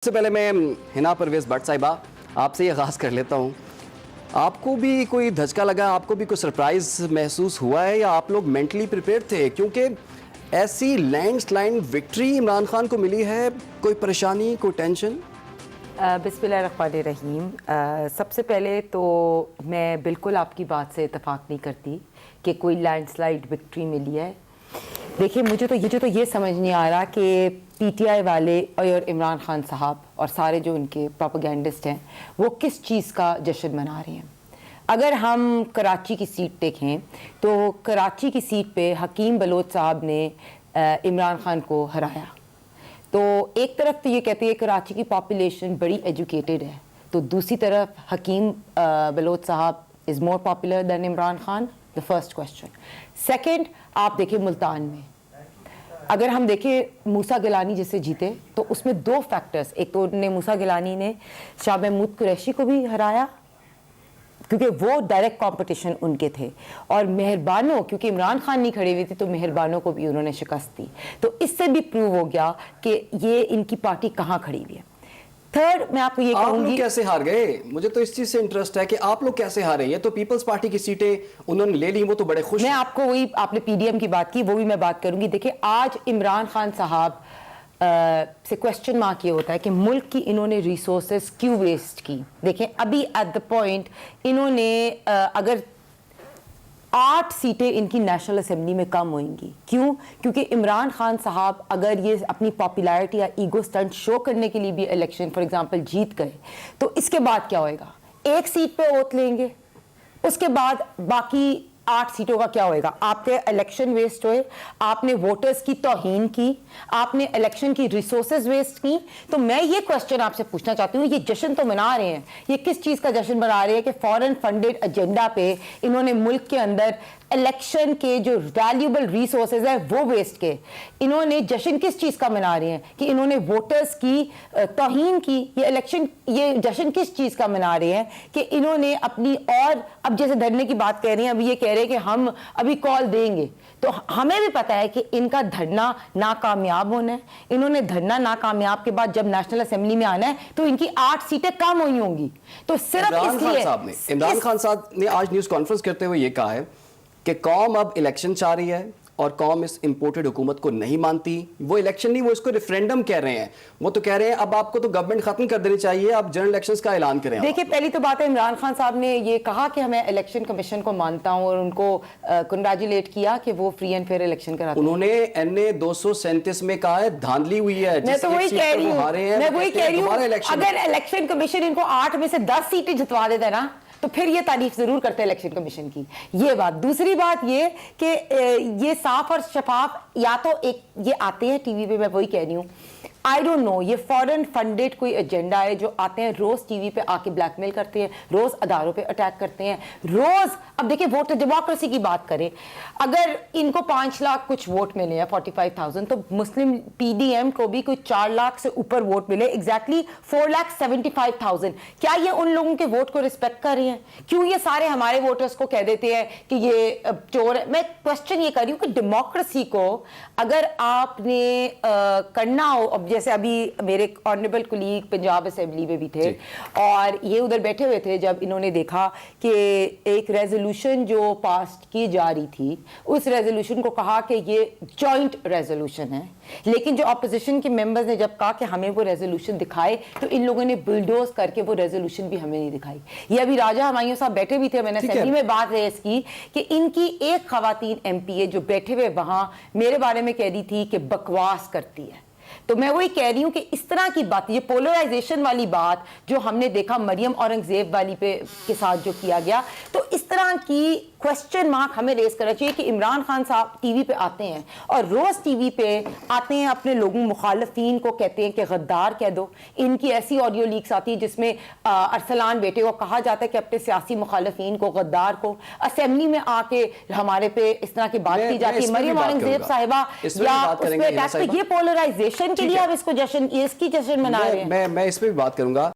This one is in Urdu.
سے پہلے میں حنا پرویز بٹ صاحبہ آپ سے یہ آغاز کر لیتا ہوں. آپ کو بھی کوئی دھچکا لگا, آپ کو بھی کوئی سرپرائز محسوس ہوا ہے یا آپ لوگ مینٹلی پریپیئر تھے؟ کیونکہ ایسی landslide victory Imran Khan کو ملی ہے, کوئی پریشانی, کوئی ٹینشن؟ بسم اللہ الرحمن الرحیم. سب سے پہلے تو میں بالکل آپ کی بات سے اتفاق نہیں کرتی کہ کوئی لینڈ سلائڈ وکٹری ملی ہے. دیکھیے مجھے تو یہ سمجھ نہیں آ رہا کہ پی ٹی آئی والے اور عمران خان صاحب اور سارے جو ان کے پروپیگنڈسٹ ہیں وہ کس چیز کا جشن منا رہے ہیں. اگر ہم کراچی کی سیٹ دیکھیں تو کراچی کی سیٹ پہ حکیم بلوچ صاحب نے عمران خان کو ہرایا. تو ایک طرف تو یہ کہتے ہیں کراچی کی پاپولیشن بڑی ایجوکیٹڈ ہے, تو دوسری طرف Hakim Baloch sahab is more popular than Imran Khan. The first question. Second, آپ دیکھیں ملتان میں اگر ہم دیکھیں موسیٰ گیلانی جس سے جیتے تو اس میں دو فیکٹرز, ایک تو موسیٰ گیلانی نے شاہ محمود قریشی کو بھی ہرایا کیونکہ وہ ڈائریکٹ کمپٹیشن ان کے تھے, اور مہربانوں کیونکہ عمران خان نہیں کھڑی ہوئی تھی تو مہربانوں کو بھی انہوں نے شکست دی. تو اس سے بھی پروو ہو گیا کہ یہ ان کی پارٹی کہاں کھڑی ہوئی ہے. تھرڈ, میں آپ کو یہ کہوں گی, آپ لوگ کیسے ہار گئے؟ مجھے تو اس چیز سے انٹرسٹ ہے کہ آپ لوگ کیسے ہارے. یہ تو پیپلز پارٹی کی سیٹیں انہوں نے لے لی, وہ تو بڑے خوش. میں آپ کو وہی, آپ نے پی ڈی ایم کی بات کی, وہ بھی میں بات کروں گی. دیکھیں آج عمران خان صاحب سے کوشچن مارک یہ ہوتا ہے کہ ملک کی انہوں نے ریسورسز کیوں ویسٹ کی. دیکھیں ابھی ایٹ دا پوائنٹ انہوں نے اگر 8 سیٹیں ان کی نیشنل اسمبلی میں کم ہوئیں گی. کیوں؟ کیونکہ عمران خان صاحب اگر یہ اپنی پاپولیرٹی یا ایگو سٹنٹ شو کرنے کے لیے بھی الیکشن فار ایگزامپل جیت گئے تو اس کے بعد کیا ہوئے گا؟ 1 سیٹ پہ ووٹ لیں گے, اس کے بعد باقی 8 سیٹوں کا کیا ہوئے گا؟ آپ کے الیکشن ویسٹ ہوئے, آپ نے ووٹرز کی توہین کی, آپ نے الیکشن کی ریسورسز ویسٹ کی. تو میں یہ کوشچن آپ سے پوچھنا چاہتی ہوں, یہ جشن تو منا رہے ہیں, یہ کس چیز کا جشن منا رہے ہیں کہ فورن فنڈڈ ایجنڈا پہ انہوں نے ملک کے اندر الیکشن کے جو ویلیوبل ریسورسز ہیں وہ ویسٹ کے. انہوں نے جشن کس چیز کا منا رہے ہیں کہ انہوں نے ووٹرز کی توہین کی. یہ جشن کس چیز کا منا رہے ہیں کہ انہوں نے اپنی, اور اب جیسے دھرنے کی بات کہہ رہی ہیں, ابھی یہ کہہ رہے ہیں کہ ہم ابھی کال دیں گے, تو ہمیں بھی پتا ہے کہ ان کا دھرنا ناکامیاب ہونا ہے. انہوں نے دھرنا ناکامیاب کے بعد جب نیشنل اسمبلی میں آنا ہے تو ان کی 8 سیٹیں کم ہوئی ہوں گی. تو صرف اس لیے عمران خان صاحب نے آج نیوز کانفرنس کرتے ہوئے یہ کہا ہے کہ قوم اب الیکشن چاہ رہی ہے اور قوم اس امپورٹڈ حکومت کو نہیں مانتی. وہ الیکشن نہیں, وہ اس کو ریفرینڈم کہہ رہے ہیں. وہ تو کہہ رہے ہیں اب آپ کو تو گورنمنٹ ختم کر دینی چاہیے, اب جنرل الیکشنز کا اعلان کریں. دیکھیں پہلی تو بات ہے, عمران خان صاحب نے یہ کہا کہ میں الیکشن کمیشن کو مانتا ہوں اور ان کو کنگریچولیٹ کیا کہ وہ فری اینڈ فیئر الیکشن کراتے ہیں. انہوں نے NA 237 میں کہا ہے دھاندلی ہوئی ہے. میں تو وہی کہہ رہی ہوں, اگر الیکشن کمیشن ان کو 8 میں سے 10 سیٹیں جتوا دیتا ہے نا تو پھر یہ تعریف ضرور کرتے ہیں الیکشن کمیشن کی. یہ بات. دوسری بات یہ کہ یہ صاف اور شفاف, یا تو ایک یہ آتے ہیں ٹی وی پہ, میں وہی کہہ رہی ہوں, آئی ڈونٹ نو, یہ فورن فنڈڈ کوئی ایجنڈا ہے جو آتے ہیں روز ٹی وی پہ آ کے بلیک میل کرتے ہیں, روز اداروں پہ اٹیک کرتے ہیں, روز. اب دیکھیں ووٹ ڈیموکریسی کی بات کریں, اگر ان کو 5 لاکھ کچھ ووٹ ملے ہیں 45,000, تو مسلم پی ڈی ایم کو بھی کوئی 4 لاکھ سے اوپر ووٹ ملے, ایگزیکٹلی 4,75,000. کیا یہ ان لوگوں کے ووٹ کو رسپیکٹ کر رہی ہیں؟ کیوں یہ سارے ہمارے ووٹرز کو کہہ دیتے ہیں کہ یہ چور ہے؟ میں کوشچن یہ کر رہی ہوں کہ ڈیموکریسی کو اگر آپ نے کرنا ہو, اب جیسے ابھی میرے آنریبل کولیگ پنجاب اسمبلی میں بھی تھے اور یہ ادھر بیٹھے ہوئے تھے, جب انہوں نے دیکھا کہ ایک ریزولوشن جو پاس کی جا رہی تھی, اس ریزولوشن کو کہا کہ یہ جوائنٹ ریزولوشن ہے, لیکن جو اپوزیشن کے ممبرز نے جب کہا کہ ہمیں وہ ریزولوشن دکھائے تو ان لوگوں نے بلڈوز کر کے وہ ریزولوشن بھی ہمیں نہیں دکھائی. یہ ابھی راجہ ہمایوں صاحب بیٹھے بھی تھے, میں نے اسمبلی میں بات ریز کی کہ ان کی ایک خواتین MP جو بیٹھے ہوئے وہاں میرے بارے میں کہہ رہی تھی کہ بکواس کرتی ہے. تو میں وہی کہہ رہی ہوں کہ اس طرح کی بات, یہ پولرائزیشن والی بات جو ہم نے دیکھا مریم اورنگزیب والی پہ کے ساتھ جو کیا گیا, تو اس طرح کی کوشچن مارک ہمیں ریز کرنا چاہیے کہ عمران خان صاحب ٹی وی پہ آتے ہیں اور روز ٹی وی پہ آتے ہیں, اپنے لوگوں مخالفین کو کہتے ہیں کہ غدار کہہ دو. ان کی ایسی آڈیو لیکس آتی ہے جس میں ارسلان بیٹے کو کہا جاتا ہے کہ اپنے سیاسی مخالفین کو, غدار کو, اسمبلی میں آ کے ہمارے پہ اس طرح کی بات کی جاتی ہے. مریم اورنگزیب صاحبہ یا اس پہ اٹیک, یہ پولرائزیشن کے لیے اب اس کو جشن, اس کی جشن منا رہے ہیں. میں اس پہ بھی بات کروں گا.